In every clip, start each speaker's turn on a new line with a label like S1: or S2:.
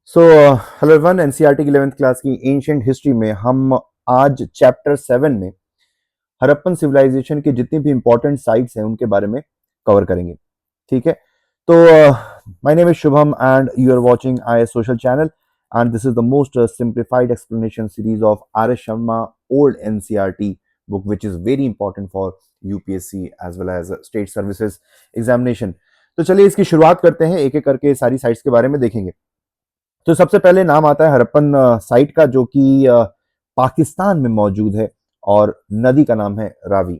S1: So hello everyone, NCERT की 11th class की ancient history में हम आज चैप्टर 7 में हड़प्पन सिविलाइजेशन के जितनी भी इंपॉर्टेंट साइट्स हैं उनके बारे में कवर करेंगे। ठीक है, तो my name is Shubham and you are watching I social channel and this is the most simplified explanation series of R.S. Sharma old NCERT book which is very important for UPSC as well as state services examination। तो चलिए इसकी शुरुआत करते हैं, एक एक करके सारी साइट्स के बारे में देखेंगे। तो सबसे पहले नाम आता है हड़प्पन साइट का, जो कि पाकिस्तान में मौजूद है और नदी का नाम है रावी।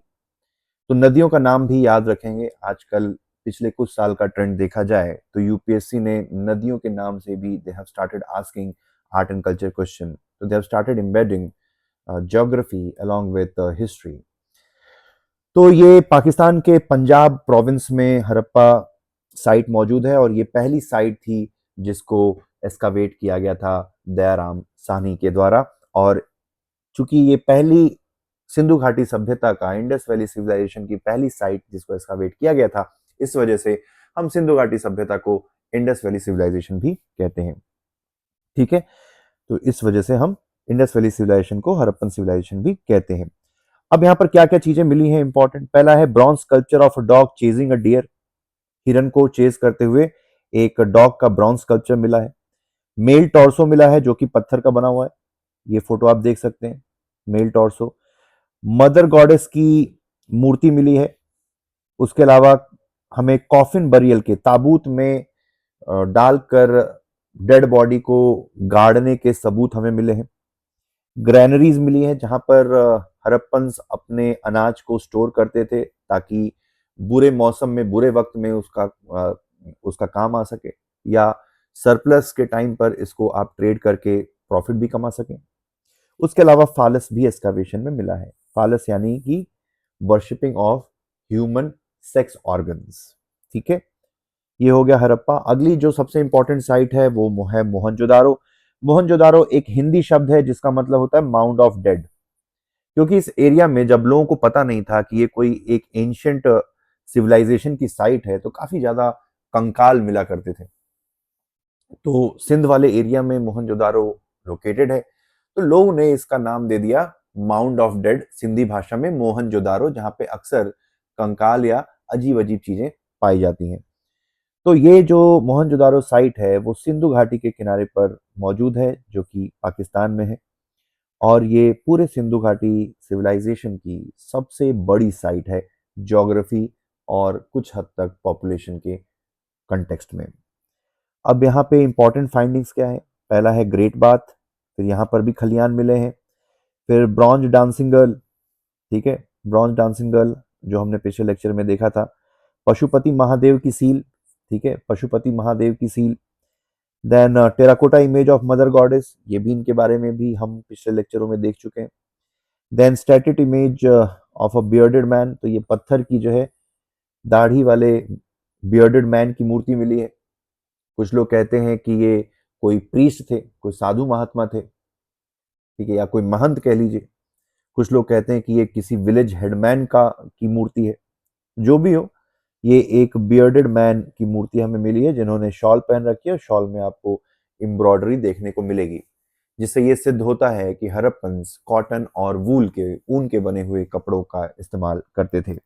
S1: तो नदियों का नाम भी याद रखेंगे। आजकल पिछले कुछ साल का ट्रेंड देखा जाए तो यूपीएससी ने नदियों के नाम से भी they have started asking art and culture question, तो they have started embedding geography along with history. तो ये पाकिस्तान के पंजाब प्रोविंस में हड़प्पा साइट मौजूद है और ये पहली साइट थी जिसको एस्कावेट किया गया था दयाराम साहनी के द्वारा। और चूंकि ये पहली सिंधु घाटी सभ्यता का, इंडस वैली सिविलाइजेशन की पहली साइट जिसको एस्कावेट किया गया था, इस वजह से हम सिंधु घाटी सभ्यता को इंडस वैली सिविलाइजेशन भी कहते हैं। ठीक है, तो इस वजह से हम इंडस वैली सिविलाइजेशन को हड़प्पन सिविलाइजेशन भी कहते हैं। अब यहाँ पर क्या क्या चीजें मिली हैं इंपॉर्टेंट। पहला है bronze sculpture of a dog chasing a deer, हिरन को चेज करते हुए एक डॉग का ब्रॉन्ज स्कल्पचर मिला है। मेल टॉर्सो मिला है जो कि पत्थर का बना हुआ है, ये फोटो आप देख सकते हैं, मेल टॉर्सो। मदर गॉडेस की मूर्ति मिली है। उसके अलावा हमें कॉफिन बरियल के ताबूत में डालकर डेड बॉडी को गाड़ने के सबूत हमें मिले हैं। ग्रैनरीज मिली है जहां पर हड़प्पन्स अपने अनाज को स्टोर करते थे ताकि बुरे मौसम में, बुरे वक्त में उसका काम आ सके, या सरप्लस के टाइम पर इसको आप ट्रेड करके प्रॉफिट भी कमा सकें। उसके अलावा फालस भी एक्सकावेशन में मिला है। फालस यानी कि worshipping of human sex organs. ठीक है, ये हो गया हड़प्पा। अगली जो सबसे इंपॉर्टेंट साइट है वो है मोहनजोदारो। मोहनजोदारो एक हिंदी शब्द है जिसका मतलब होता है माउंड ऑफ डेड, क्योंकि इस एरिया में जब लोगों को पता नहीं था कि ये कोई एक एंशियंट सिविलाइजेशन की साइट है तो काफी ज्यादा कंकाल मिला करते थे। तो सिंध वाले एरिया में मोहनजोदारो लोकेटेड है, तो लोगों ने इसका नाम दे दिया माउंड ऑफ डेड, सिंधी भाषा में मोहनजोदारो, जहां पे अक्सर कंकाल या अजीब अजीब चीजें पाई जाती हैं। तो ये जो मोहनजोदारो साइट है वो सिंधु घाटी के किनारे पर मौजूद है जो कि पाकिस्तान में है, और ये पूरे सिंधु घाटी सिविलाइजेशन की सबसे बड़ी साइट है ज्योग्राफी और कुछ हद तक पॉपुलेशन के कंटेक्स्ट में। अब यहाँ पे इंपॉर्टेंट फाइंडिंग्स क्या है। पहला है ग्रेट बाथ, फिर यहाँ पर भी खलियान मिले हैं। फिर ब्रॉन्ज डांसिंग गर्ल, ठीक है, ब्रॉन्ज डांसिंग गर्ल जो हमने पिछले लेक्चर में देखा था। पशुपति महादेव की सील, ठीक है, पशुपति महादेव की seal. Then terracotta image of mother goddess, ये भी इनके बारे में भी हम पिछले लेक्चरों में देख चुके हैं। Then statute image of a bearded man, तो ये पत्थर की जो है दाढ़ी वाले बियर्डेड मैन की मूर्ति मिली है। कुछ लोग कहते हैं कि ये कोई प्रीस्ट थे, कोई साधु महात्मा थे, ठीक है, या कोई महंत कह लीजिए। कुछ लोग कहते हैं कि ये किसी विलेज हेडमैन का की मूर्ति है। जो भी हो, ये एक बियर्डेड मैन की मूर्ति हमें मिली है जिन्होंने शॉल पहन रखी है, और शॉल में आपको एम्ब्रॉयडरी देखने को मिलेगी, जिससे ये सिद्ध होता है कि हड़प्पन्स कॉटन और वूल के, ऊन के बने हुए कपड़ों का इस्तेमाल करते थे।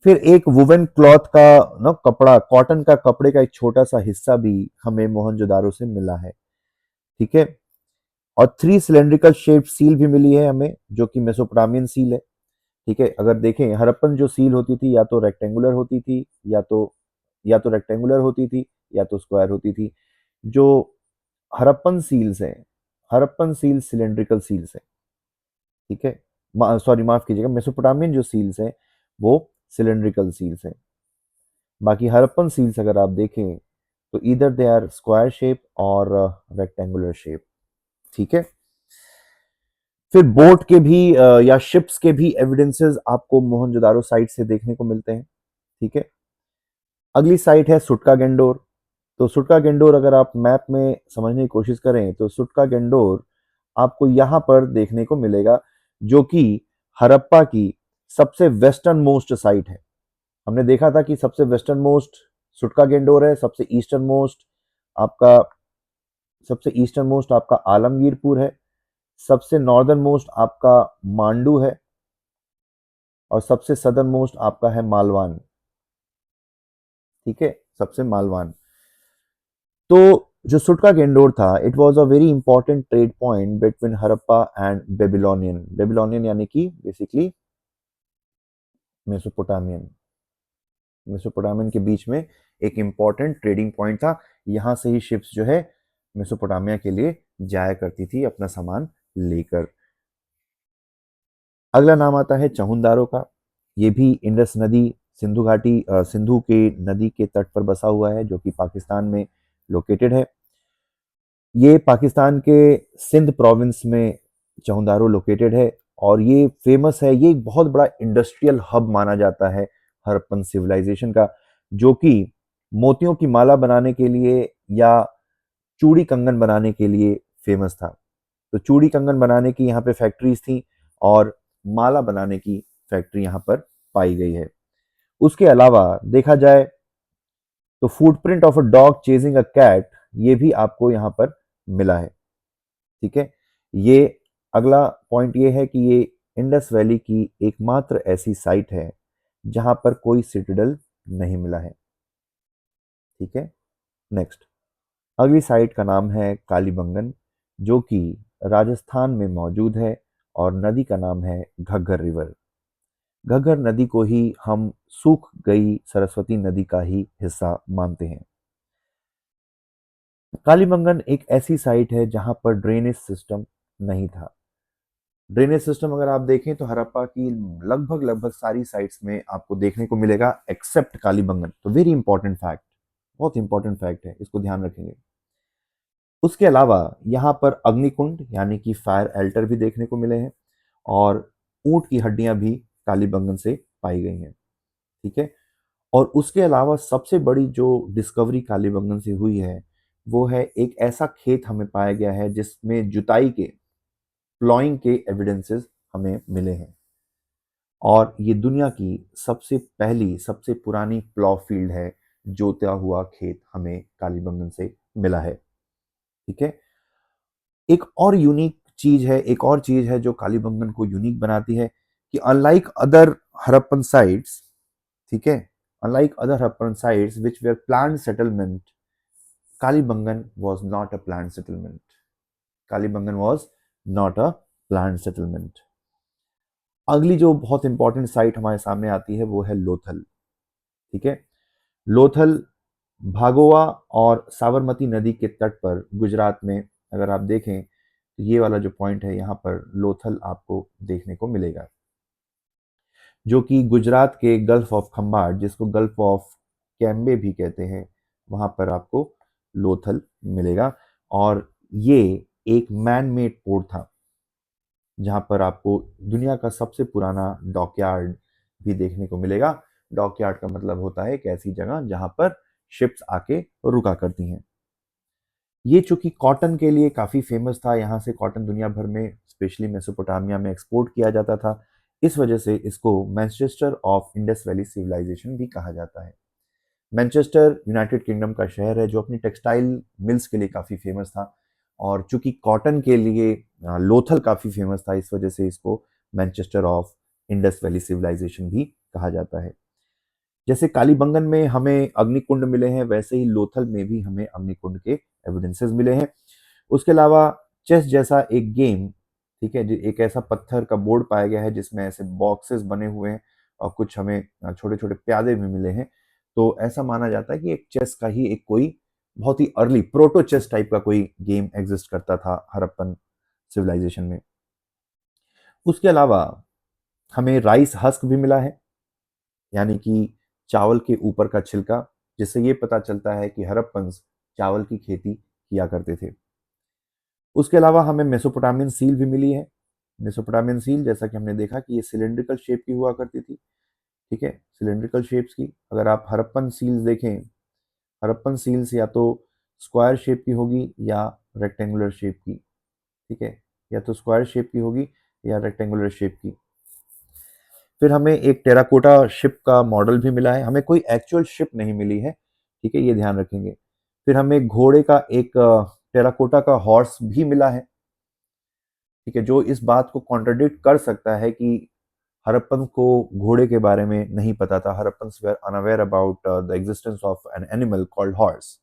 S1: फिर एक वुवन क्लॉथ का ना कपड़ा, कॉटन का कपड़े का एक छोटा सा हिस्सा भी हमें मोहनजोदारो से मिला है। ठीक है, और 3 सिलेंड्रिकल शेप सील भी मिली है हमें जो कि मेसोपोटामियन सील है। ठीक है, अगर देखें हड़प्पन जो सील होती थी या तो रेक्टेंगुलर होती थी, या तो रेक्टेंगुलर होती थी, या तो स्क्वायर होती थी। जो हड़प्पन सील्स हैं, हड़प्पन सील सिलेंड्रिकल सील्स हैं। ठीक है, सॉरी माफ कीजिएगा, मेसोपोटामियन जो सील्स हैं वो सिलेंड्रिकल सील्स हैं। बाकी हड़प्पन सील्स अगर आप देखें तो इधर दे आर स्क्वायर शेप और रेक्टेंगुलर शेप। ठीक है, फिर बोट के भी या शिप्स के भी एविडेंसेस आपको मोहनजोदारो साइट से देखने को मिलते हैं। ठीक है, अगली साइट है सुटका गेंडोर। तो सुटका गेंडोर अगर आप मैप में समझने की कोशिश करें तो सुटका गेंडोर आपको यहां पर देखने को मिलेगा, जो कि हड़प्पा की सबसे वेस्टर्न मोस्ट साइट है। हमने देखा था कि सबसे वेस्टर्न मोस्ट सुटका गेंडोर है, सबसे ईस्टर्न मोस्ट आपका सबसे ईस्टर्न मोस्ट आपका आलमगीरपुर है, सबसे नॉर्दर्न मोस्ट आपका मांडू है, और सबसे सदर्न मोस्ट आपका है मालवान। ठीक है, सबसे मालवान। तो जो सुटका गेंडोर था, it was a very important trade point between Harappa and Babylonian. Babylonian यानी कि बेसिकली मेसोपोटामियन। मेसोपोटामियन के बीच में एक इंपॉर्टेंट ट्रेडिंग पॉइंट था। यहाँ से ही शिप्स जो है मेसोपोटामिया के लिए जाया करती थी अपना सामान लेकर। अगला नाम आता है चहुंदारों का। ये भी इंडस नदी, सिंधु घाटी, सिंधु के नदी के तट पर बसा हुआ है, जो कि पाकिस्तान में लोकेटेड है। ये पाकिस्तान के सिंध प्रोविंस में चहुंदारो लोकेटेड है, और ये फेमस है। ये एक बहुत बड़ा इंडस्ट्रियल हब माना जाता है हड़प्पन सिविलाइजेशन का, जो कि मोतियों की माला बनाने के लिए या चूड़ी कंगन बनाने के लिए फेमस था। तो चूड़ी कंगन बनाने की यहाँ पे फैक्ट्रीज थी, और माला बनाने की फैक्ट्री यहाँ पर पाई गई है। उसके अलावा देखा जाए तो footprint of a dog chasing a cat, ये भी आपको यहाँ पर मिला है। ठीक है, ये अगला पॉइंट ये है कि ये इंडस वैली की एकमात्र ऐसी साइट है जहां पर कोई सिटाडेल नहीं मिला है। ठीक है, नेक्स्ट अगली साइट का नाम है कालीबंगन, जो कि राजस्थान में मौजूद है, और नदी का नाम है घग्गर रिवर। घग्गर नदी को ही हम सूख गई सरस्वती नदी का ही हिस्सा मानते हैं। कालीबंगन एक ऐसी साइट है जहां पर ड्रेनेज सिस्टम नहीं था। ड्रेनेज सिस्टम अगर आप देखें तो हड़प्पा की लगभग लगभग सारी साइट्स में आपको देखने को मिलेगा, एक्सेप्ट कालीबंगन। तो वेरी इंपॉर्टेंट फैक्ट, बहुत इंपॉर्टेंट फैक्ट है, इसको ध्यान रखेंगे। उसके अलावा यहाँ पर अग्निकुंड यानी कि फायर एल्टर भी देखने को मिले हैं, और ऊंट की हड्डियां भी कालीबंगन से पाई गई हैं। ठीक है, और उसके अलावा सबसे बड़ी जो डिस्कवरी कालीबंगन से हुई है, वो है एक ऐसा खेत हमें पाया गया है जिसमें जुताई के, प्लॉइंग के एविडेंसेस हमें मिले हैं, और ये दुनिया की सबसे पहली, सबसे पुरानी प्लॉ फील्ड है। जोता हुआ खेत हमें कालीबंगन से मिला है। ठीक है, एक और यूनिक चीज है, एक और चीज है जो कालीबंगन को यूनिक बनाती है, कि अनलाइक अदर हड़प्पन साइट्स, ठीक है, unlike other Harappan sites which where planned settlement, Kalibangan was not a planned settlement. Kalibangan was not a planned settlement. अगली जो बहुत इंपॉर्टेंट साइट हमारे सामने आती है वो है लोथल। ठीक है, लोथल भागोवा और साबरमती नदी के तट पर गुजरात में, अगर आप देखें तो ये वाला जो पॉइंट है यहाँ पर लोथल आपको देखने को मिलेगा, जो कि गुजरात के गल्फ ऑफ खंबाट, जिसको गल्फ ऑफ कैम्बे भी कहते हैं, वहां पर आपको लोथल मिलेगा। और ये एक मैन मेड पोर्ट था, जहाँ पर आपको दुनिया का सबसे पुराना डॉकयार्ड भी देखने को मिलेगा। डॉकयार्ड का मतलब होता है एक ऐसी जगह जहाँ पर शिप्स आके रुका करती हैं। ये चूंकि कॉटन के लिए काफ़ी फेमस था, यहाँ से कॉटन दुनिया भर में, स्पेशली मेसोपोटामिया में एक्सपोर्ट किया जाता था। इस वजह से इसको Manchester of Indus valley civilization भी कहा जाता है। मैनचेस्टर यूनाइटेड किंगडम का शहर है जो अपनी टेक्सटाइल मिल्स के लिए काफ़ी फेमस था, और चूंकि कॉटन के लिए लोथल काफ़ी फेमस था, इस वजह से इसको Manchester of Indus valley civilization भी कहा जाता है। जैसे कालीबंगन में हमें अग्निकुंड मिले हैं, वैसे ही लोथल में भी हमें अग्निकुंड के एविडेंसेस मिले हैं। उसके अलावा चेस जैसा एक गेम, ठीक है, एक ऐसा पत्थर का बोर्ड पाया गया है जिसमें ऐसे बॉक्सेस बने हुए हैं, और कुछ हमें छोटे छोटे प्यादे भी मिले हैं। तो ऐसा माना जाता है कि एक चेस का ही एक कोई बहुत ही अर्ली प्रोटो चेस टाइप का कोई गेम एग्जिस्ट करता था हड़प्पन सिविलाइजेशन में। उसके अलावा हमें राइस हस्क भी मिला है, यानी कि चावल के ऊपर का छिलका, जिससे ये पता चलता है कि हड़प्पन्स चावल की खेती किया करते थे। उसके अलावा हमें मेसोपोटामियन सील भी मिली है। मेसोपोटामियन सील, जैसा कि हमने देखा कि ये सिलेंड्रिकल शेप की हुआ करती थी। ठीक है, सिलेंड्रिकल शेप्स की। अगर आप हड़प्पन सील्स देखें, हड़प्पन सील्स या तो स्क्वायर शेप की होगी या रेक्टेंगुलर शेप की। ठीक है, या तो स्क्वायर शेप की होगी या रेक्टेंगुलर शेप की। फिर हमें एक टेराकोटा शिप का मॉडल भी मिला है, हमें कोई एक्चुअल शिप नहीं मिली है। ठीक है, ये ध्यान रखेंगे। फिर हमें घोड़े का एक टेराकोटा का हॉर्स भी मिला है, ठीक है, जो इस बात को कॉन्ट्रडिक्ट कर सकता है कि हड़प्पन को घोड़े के बारे में नहीं पता था, Harappans were unaware about the existence of an animal called horse,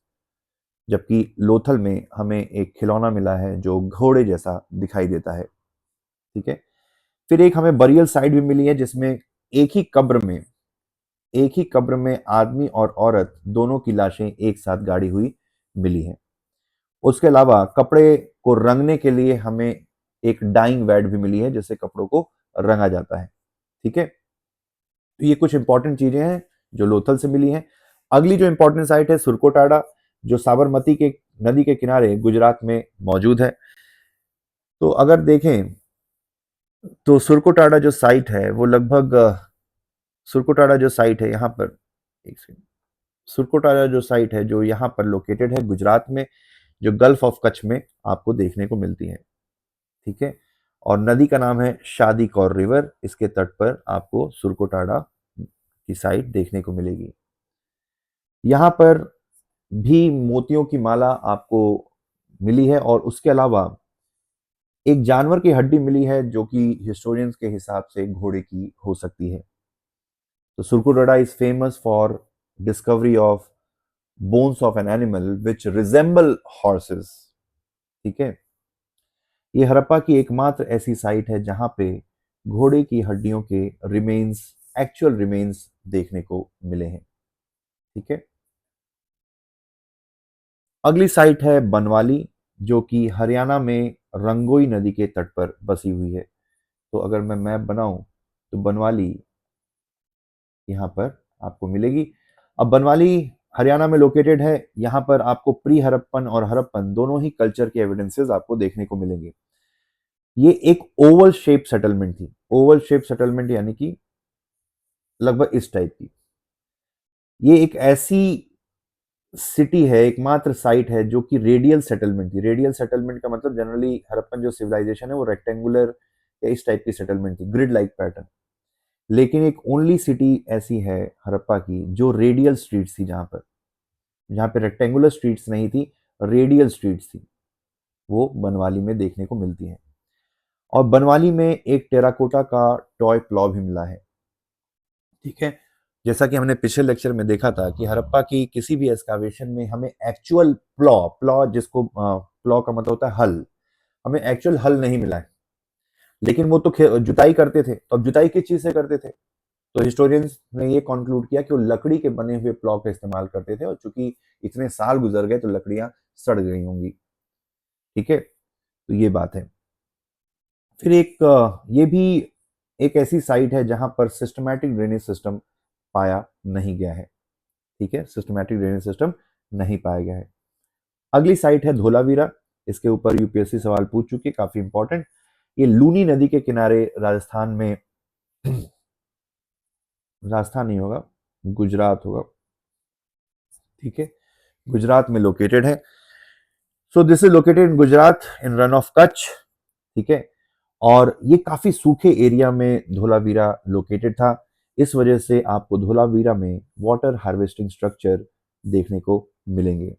S1: जबकि लोथल में हमें एक खिलौना मिला है जो घोड़े जैसा दिखाई देता है, ठीक है। फिर एक हमें बरियल साइट भी मिली है जिसमें एक ही कब्र में आदमी और औरत दोनों की लाशें एक साथ गाड़ी हुई मिली हैं। उसके अलावा कपड़े को रंगने के लिए हमें एक डाइंग वैड भी मिली है जिससे कपड़ों को रंगा जाता है, ठीक है। तो ये कुछ इंपॉर्टेंट चीजें हैं जो लोथल से मिली हैं। अगली जो इंपॉर्टेंट साइट है सुरकोटाडा, जो साबरमती के नदी के किनारे गुजरात में मौजूद है। तो अगर देखें तो सुरकोटाडा जो साइट है वो लगभग सुरकोटाडा जो साइट है यहाँ पर, एक सेकंड, सुरकोटाडा जो साइट है जो यहाँ पर लोकेटेड है गुजरात में, जो गल्फ ऑफ कच्छ में आपको देखने को मिलती है, ठीक है। और नदी का नाम है शादी कौर रिवर, इसके तट पर आपको सुरकोटाडा की साइट देखने को मिलेगी। यहाँ पर भी मोतियों की माला आपको मिली है और उसके अलावा एक जानवर की हड्डी मिली है जो कि हिस्टोरियंस के हिसाब से घोड़े की हो सकती है। तो Surkotada is famous for discovery of bones of an animal which resemble horses, ठीक है। ये हड़प्पा की एकमात्र ऐसी साइट है जहां पे घोड़े की हड्डियों के रिमेन्स, एक्चुअल रिमेन्स देखने को मिले हैं, ठीक है। अगली साइट है बनवाली, जो कि हरियाणा में रंगोई नदी के तट पर बसी हुई है। तो अगर मैं मैप बनाऊं तो बनवाली यहाँ पर आपको मिलेगी। अब बनवाली हरियाणा में लोकेटेड है, यहाँ पर आपको प्री हड़प्पन और हड़प्पन दोनों ही कल्चर के एविडेंसेस आपको देखने को मिलेंगे। ये एक ओवल शेप सेटलमेंट थी, ओवल शेप सेटलमेंट यानी कि लगभग इस टाइप की। ये एक ऐसी सिटी है, एकमात्र साइट है जो कि रेडियल सेटलमेंट थी। रेडियल सेटलमेंट का मतलब जनरली हड़प्पन जो सिविलाइजेशन है वो रेक्टेंगुलर या इस टाइप की सेटलमेंट थी, ग्रिड लाइक पैटर्न। लेकिन एक ओनली सिटी ऐसी है हड़प्पा की जो रेडियल स्ट्रीट्स थी, जहां पे रेक्टेंगुलर स्ट्रीट्स नहीं थी, रेडियल स्ट्रीट्स थी, वो बनवाली में देखने को मिलती है। और बनवाली में एक टेराकोटा का टॉय प्लॉ भी मिला है, ठीक है। जैसा कि हमने पिछले लेक्चर में देखा था कि हड़प्पा की किसी भी एक्सकावेशन में हमें एक्चुअल प्लॉ प्लॉ जिसको प्लॉ का मतलब होता है हल, हमें एक्चुअल हल नहीं मिला है। लेकिन वो तो जुताई करते थे, तो अब जुताई किस चीज से करते थे? तो हिस्टोरियंस ने ये कंक्लूड किया कि वो लकड़ी के बने हुए प्लॉ का इस्तेमाल करते थे, और चूंकि इतने साल गुजर गए तो लकड़ियां सड़ गई होंगी, ठीक है। तो ये बात है। फिर एक ये भी एक ऐसी साइट है जहां पर सिस्टमैटिक ड्रेनेज सिस्टम पाया नहीं गया है, ठीक है, सिस्टमैटिक ड्रेनेज सिस्टम नहीं पाया गया है। अगली साइट है धोलावीरा, इसके ऊपर यूपीएससी सवाल पूछ चुकी है, काफी इंपॉर्टेंट। ये लूनी नदी के किनारे राजस्थान में राजस्थान नहीं होगा, गुजरात होगा, ठीक है, गुजरात में लोकेटेड है। So this is located in Gujarat in run of Kutch, ठीक है। और ये काफी सूखे एरिया में धोलावीरा लोकेटेड था, इस वजह से आपको धोलावीरा में वाटर हार्वेस्टिंग स्ट्रक्चर देखने को मिलेंगे,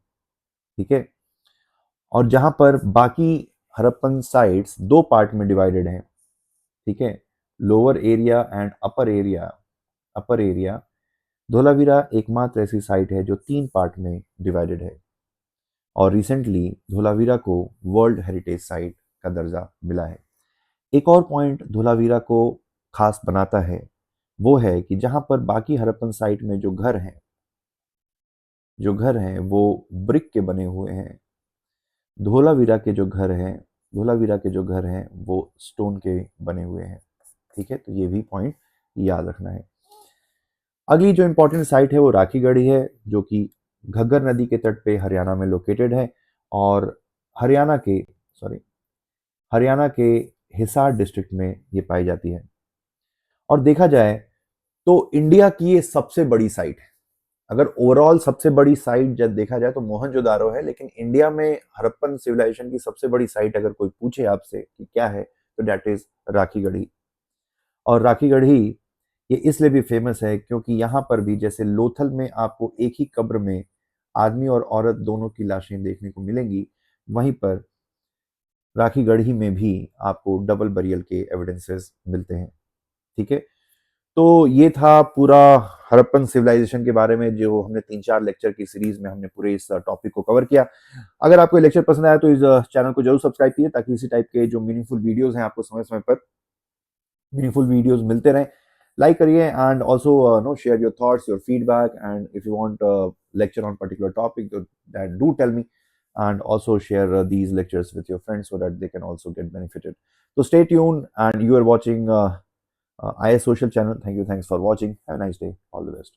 S1: ठीक है। और जहां पर बाकी हड़प्पन साइट्स दो पार्ट में डिवाइडेड हैं, ठीक है, lower area and upper area, Dholavira एकमात्र ऐसी साइट है जो 3 पार्ट में डिवाइडेड है। और रिसेंटली धोलावीरा को वर्ल्ड हेरिटेज साइट का दर्जा मिला है। एक और पॉइंट धोलावीरा को खास बनाता है वो है कि जहां पर बाकी हड़प्पन साइट में जो घर हैं वो ब्रिक के बने हुए हैं, धोलावीरा के जो घर हैं वो स्टोन के बने हुए हैं, ठीक है। तो ये भी पॉइंट याद रखना है। अगली जो इंपॉर्टेंट साइट है वो राखीगढ़ी है, जो कि घग्गर नदी के तट पे हरियाणा में लोकेटेड है, और हरियाणा के सॉरी हरियाणा के हिसार डिस्ट्रिक्ट में ये पाई जाती है। और देखा जाए तो इंडिया की ये सबसे बड़ी साइट है। अगर ओवरऑल सबसे बड़ी साइट जब देखा जाए तो मोहनजोदारो है, लेकिन इंडिया में हड़प्पन सिविलाइजेशन की सबसे बड़ी साइट अगर कोई पूछे आपसे कि क्या है तो दैट इज राखीगढ़ी। और राखीगढ़ी ये इसलिए भी फेमस है क्योंकि यहाँ पर भी जैसे लोथल में आपको एक ही कब्र में आदमी और औरत दोनों की लाशें देखने को मिलेंगी, वहीं पर राखीगढ़ी में भी आपको डबल बरियल के एविडेंसेस मिलते हैं। ठीक है, तो ये था पूरा हड़प्पन सिविलाइजेशन के बारे में, जो हमने 3-4 लेक्चर की सीरीज में हमने पूरे इस टॉपिक को कवर किया। अगर आपको ये लेक्चर पसंद आया तो इस चैनल को जरूर सब्सक्राइब कीजिए, ताकि इसी टाइप के जो मीनिंगफुल वीडियोस हैं आपको समय समय पर मीनिंगफुल वीडियोस मिलते रहें। लाइक करिए and also no share your thoughts, your feedback, and if you want lecture on particular topic, that do tell me, and also share these lectures with your friends so that they can also get benefited. So stay tuned, and you are watching IS Social channel. Thank you. Thanks for watching. Have a nice day. All the best.